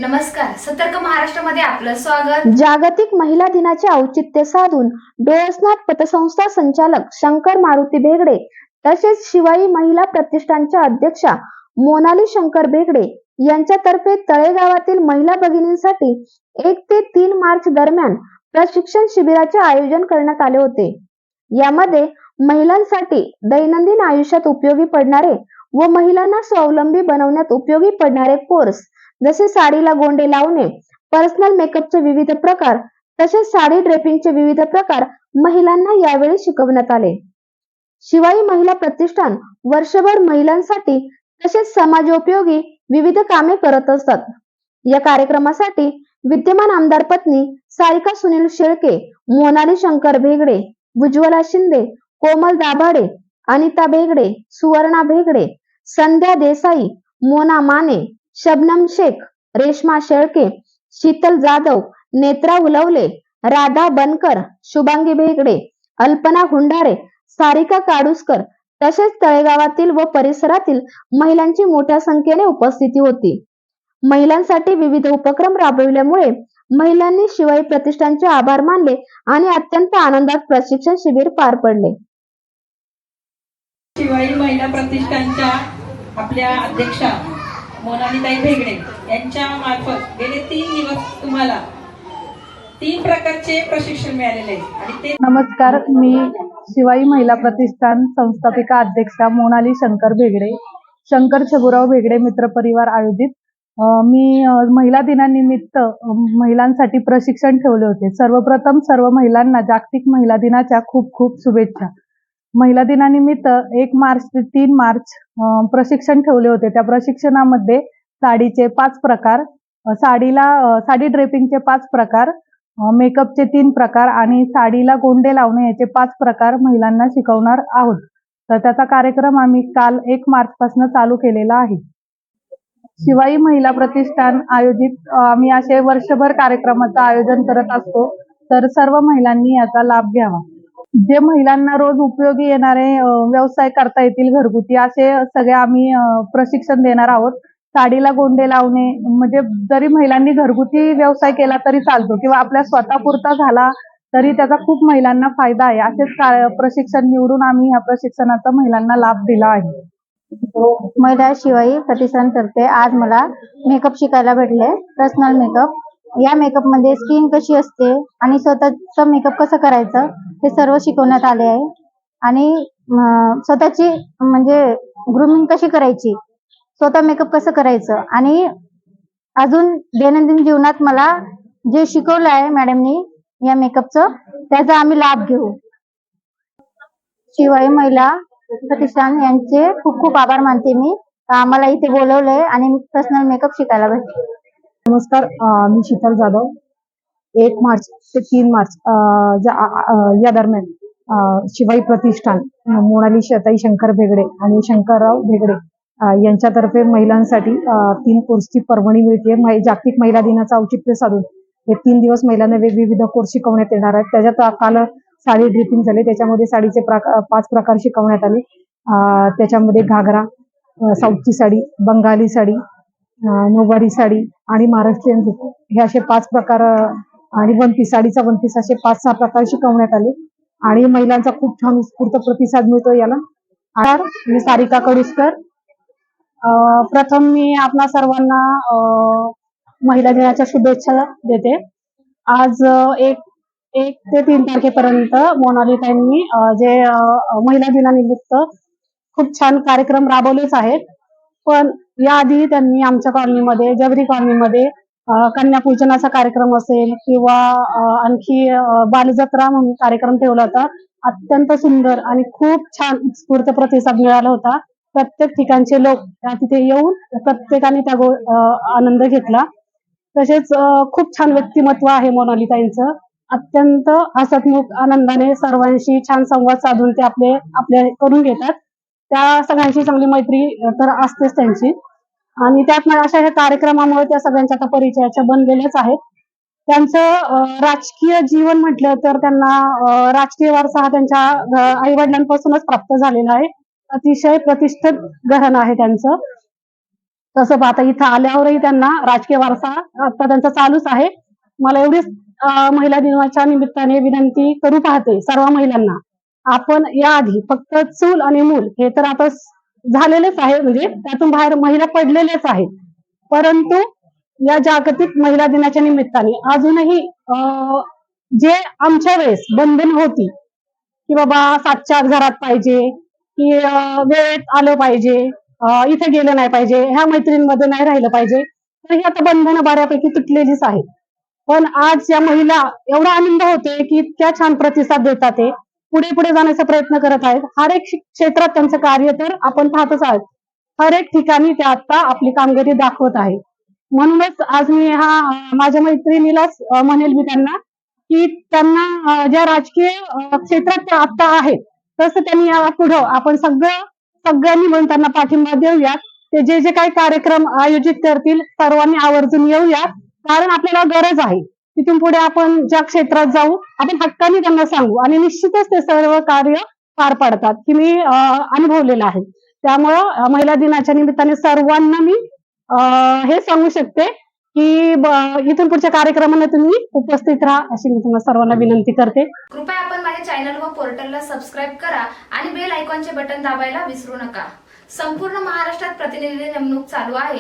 नमस्कार, सतर्क महाराष्ट्रामध्ये आपलं स्वागत। जागतिक महिला दिनाचे औचित्य साधून डोळसनाथ पतसंस्था संचालक शंकर मारुती भेगडे तसेच शिवाई महिला प्रतिष्ठानच्या अध्यक्षा मोनाली शंकर भेगडे यांच्यातर्फे तळेगावातील महिला भगिनींसाठी 1 ते 3 मार्च दरम्यान प्रशिक्षण शिबिराचे आयोजन करण्यात आले होते। यामध्ये महिलांसाठी दैनंदिन आयुष्यात उपयोगी पडणारे व महिलांना स्वावलंबी बनवण्यात उपयोगी पडणारे कोर्स जसे साडीला गोंडे लावणे, पर्सनल मेकअपचे विविध प्रकार तसेच साडी ड्रेपिंगचे विविध प्रकार महिलांना यावेळी शिकवण्यात आले। शिवाई महिला प्रतिष्ठान वर्षभर महिलांसाठी तसेच समाजोपयोगी विविध कामे करत असतात। या कार्यक्रमासाठी विद्यमान आमदार पत्नी सारिका सुनील शेळके, मोनाली शंकर भेगडे, उज्ज्वला शिंदे, कोमल दाभाडे, अनिता भेगडे, सुवर्णा भेगडे, संध्या देसाई, मोना माने, शबनम शेख, रेश्मा शेळके, शीतल जाधव, नेत्रा उलवले, राधा बनकर, शुभांगी भेगडे, अल्पना हुंडारे, सारिका काडुसकर तसेच तळेगावातील व परिसरातील महिलांची मोठ्या संख्येने उपस्थिती होती। महिलांसाठी विविध उपक्रम राबविल्यामुळे महिलांनी शिवाई प्रतिष्ठानचे आभार मानले आणि अत्यंत आनंदात प्रशिक्षण शिबिर पार पडले। शिवाई महिला प्रतिष्ठानच्या आपल्या अध्यक्षा मोनालीताई भेगडे यांच्या मार्फत गेले 3 दिवस तुम्हाला 3 प्रकारचे प्रशिक्षण मिळालेले आहे आणि ते नमस्कार, मी शिवाई महिला प्रतिष्ठान संस्थापिका अध्यक्षा मोनाली शंकर भेगडे, शंकर छबुराव भेगडे मित्र परिवार आयोजित मी महिला दिनानिमित्त महिलांसाठी प्रशिक्षण ठेवले होते। सर्वप्रथम सर्व महिलांना जागतिक महिला दिनाच्या खूप खूप शुभेच्छा। महिला दिनानिमित्त 1 मार्च ते 3 मार्च प्रशिक्षण ठेवले होते। त्या प्रशिक्षणामध्ये साडीचे 5 प्रकार, साडी ड्रेपिंगचे 5 प्रकार, मेकअपचे 3 प्रकार आणि साडीला गोंडे लावणे याचे 5 प्रकार महिलांना शिकवणार आहोत। तर त्याचा कार्यक्रम आम्ही काल 1 मार्च पासून चालू केलेला आहे। शिवाई महिला प्रतिष्ठान आयोजित आम्ही असे वर्षभर कार्यक्रमाचं आयोजन करत असतो, तर सर्व महिलांनी याचा लाभ घ्यावा। जे महिलांना रोज उपयोगी येणारे व्यवसाय करता येतील घरगुती असे सगळे आम्ही प्रशिक्षण देणार आहोत। साडीला गोंडे लावणे म्हणजे जरी महिलांनी घरगुती व्यवसाय केला तरी चालतो किंवा आपल्या स्वतःपुरता झाला तरी त्याचा खूप महिलांना फायदा आहे। असेच प्रशिक्षण निवडून आम्ही या प्रशिक्षणाचा महिलांना लाभ दिला आहे। महिला शिवाई प्रतिष्ठानतर्फे आज मला मेकअप शिकायला भेटले। पर्सनल मेकअप, या मेकअप मध्ये स्किन कशी असते आणि स्वतःचा मेकअप कसं करायचं हे सर्व शिकवण्यात आले आहे आणि स्वतःची म्हणजे ग्रूमिंग कशी करायची, स्वतः मेकअप कसं करायचं आणि अजून दैनंदिन जीवनात मला जे शिकवलं आहे मॅडमनी या मेकअपचं त्याचा आम्ही लाभ घेऊ। शिवाई महिला प्रतिष्ठान यांचे खूप खूप आभार मानते मी, आम्हाला इथे बोलवलंय आणि पर्सनल मेकअप शिकायला भेटले। नमस्कार, मी शीतल जाधव। 1 मार्च ते 3 मार्च या दरम्यान शिवाई प्रतिष्ठान मोनाली शंकर भेगडे आणि शंकरराव भेगडे यांच्यातर्फे महिलांसाठी 3 कोर्सची पर्वणी मिळते। जागतिक महिला दिनाचं औचित्य साधून हे 3 दिवस महिलांना वेगवेगळे कोर्स शिकवण्यात येणार आहेत। त्याच्यात काल साडी ड्रेपिंग झाले, त्याच्यामध्ये साडीचे 5 प्रकार शिकवण्यात आले। त्याच्यामध्ये घागरा, साऊथची साडी, बंगाली साडी, नऊवारी साडी आणि महाराष्ट्रीयन हे असे 5 प्रकार आणि वनपीस, साडीचा वनपीस असे 5-6 प्रकार शिकवण्यात आले आणि महिलांचा खूप छान उत्स्फूर्त प्रतिसाद मिळतो याला। मी सारिका काडुसकर। प्रथम मी आपल्या सर्वांना महिला दिनाच्या शुभेच्छा देते। आज 1 ते 3 तारखेपर्यंत मोनालीताईंनी जे महिला दिनानिमित्त खूप छान कार्यक्रम राबवलेच आहेत, पण याआधी त्यांनी आमच्या कॉलनीमध्ये, जबरी कॉलनीमध्ये कन्यापूजनाचा कार्यक्रम असेल किंवा आणखी बालजत्रा म्हणून कार्यक्रम ठेवला होता। अत्यंत सुंदर आणि खूप छान उत्स्फूर्त प्रतिसाद मिळाला होता। प्रत्येक ठिकाणचे लोक तिथे येऊन प्रत्येकाने त्या आनंद घेतला। तसेच खूप छान व्यक्तिमत्व आहे मोनालीताईंचं। अत्यंत हसतमुख आनंदाने सर्वांशी छान संवाद साधून ते आपले करून घेतात। त्या सगळ्यांशी चांगली मैत्री तर असतेच त्यांची आणि त्यात अशा ह्या कार्यक्रमामुळे त्या सगळ्यांच्या आता परिचयाच्या बनलेल्याच आहेत। त्यांचं राजकीय जीवन म्हटलं तर त्यांना राजकीय वारसा हा त्यांच्या आई वडिलांपासूनच प्राप्त झालेला आहे। अतिशय प्रतिष्ठित घराणं आहे त्यांचं। तसं पाहता इथं आल्यावरही त्यांना राजकीय वारसा आता त्यांचा चालूच आहे. मला एवढीच महिला दिनाच्या निमित्ताने विनंती करू पाहते सर्व महिलांना, आपण याआधी फक्त चूल आणि मूल हे तर आता झालेलेच आहे, म्हणजे त्यातून बाहेर महिला पडलेल्याच आहेत. परंतु या जागतिक महिला दिनाच्या निमित्ताने अजूनही जे आमच्या वेळेस बंधन होती की बाबा 7च्या आत घरात पाहिजे, की वेळेत आलं पाहिजे, इथे गेलं नाही पाहिजे, ह्या मैत्रिणींमध्ये नाही राहिलं पाहिजे, तर ही आता बंधनं बऱ्यापैकी तुटलेलीच आहेत. पण आज या महिला एवढा आनंद होतोय की इतक्या छान प्रतिसाद देतात, ते पुढे पुढे जाण्याचा प्रयत्न करत आहेत. हर एक क्षेत्रात त्यांचं कार्य तर आपण पाहतच आहोत. हर एक ठिकाणी ते आता आपली कामगिरी दाखवत आहे. म्हणूनच आज मी माझ्या मैत्रिणीलाच म्हणेल मी त्यांना की त्यांना ज्या राजकीय क्षेत्रात त्या आता आहेत तसं त्यांनी या पुढं आपण सगळ्यांनी मिळून त्यांना पाठिंबा देऊयात. ते जे जे काही कार्यक्रम आयोजित करतील सर्वांनी आवर्जून येऊयात, कारण आपल्याला गरज आहे. तिथून पुढे आपण ज्या क्षेत्रात जाऊ आपण हक्काने त्यांना सांगू आणि निश्चितच ते सर्व कार्य पार पाडतात की मी अनुभवलेलं आहे. त्यामुळं महिला दिनाच्या निमित्ताने सर्वांना मी हे सांगू शकते की इथून पुढच्या कार्यक्रमांना तुम्ही उपस्थित राहा अशी मी तुम्हाला सर्वांना विनंती करते. कृपया आपण माझ्या चॅनल व पोर्टलला सबस्क्राईब करा आणि बेल आयकॉनचे बटन दाबायला विसरू नका. संपूर्ण महाराष्ट्रात प्रतिनिधी नेमणूक चालू आहे.